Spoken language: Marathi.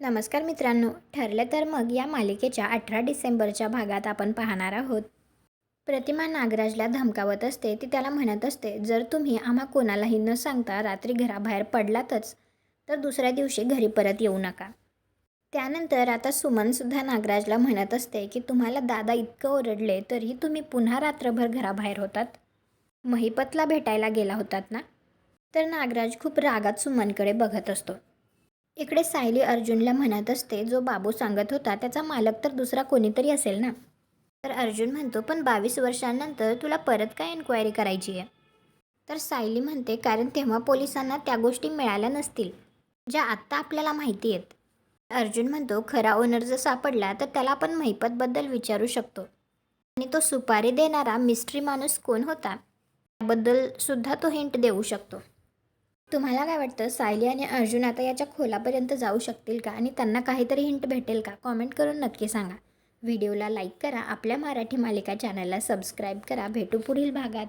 नमस्कार मित्रांनो, ठरलं तर मग या मालिकेच्या 18 डिसेंबरच्या भागात आपण पाहणार आहोत. प्रतिमा नागराजला धमकावत असते. ती त्याला म्हणत असते, जर तुम्ही आम्हा कोणालाही न सांगता रात्री घराबाहेर पडलातच तर दुसऱ्या दिवशी घरी परत येऊ नका. त्यानंतर आता सुमनसुद्धा नागराजला म्हणत असते की तुम्हाला दादा इतकं ओरडले तरीही तुम्ही पुन्हा रात्रभर घराबाहेर होतात. महिपतला भेटायला गेला होतात ना? तर नागराज खूप रागात सुमनकडे बघत असतो. इकडे सायली अर्जुनला म्हणत असते, जो बाबू सांगत होता त्याचा मालक तर दुसरा कोणीतरी असेल ना? तर अर्जुन म्हणतो, पण 22 वर्षांनंतर तुला परत काय एन्क्वायरी करायची आहे? तर सायली म्हणते, कारण तेव्हा पोलिसांना त्या गोष्टी मिळाल्या नसतील ज्या आत्ता आपल्याला माहिती आहेत. अर्जुन म्हणतो, खरा ओनर जर सापडला तर त्याला आपण महिपतबद्दल विचारू शकतो आणि तो सुपारी देणारा मिस्ट्री माणूस कोण होता त्याबद्दल सुद्धा तो हिंट देऊ शकतो. तुम्हाला काय वाटतं, सायली आणि अर्जुन आता याच्या खोलापर्यंत जाऊ शकतील का आणि त्यांना काहीतरी हिंट भेटेल का? कॉमेंट करून नक्की सांगा. व्हिडिओला लाईक करा, आपल्या मराठी मालिका चॅनलला सबस्क्राईब करा. भेटू पुढील भागात.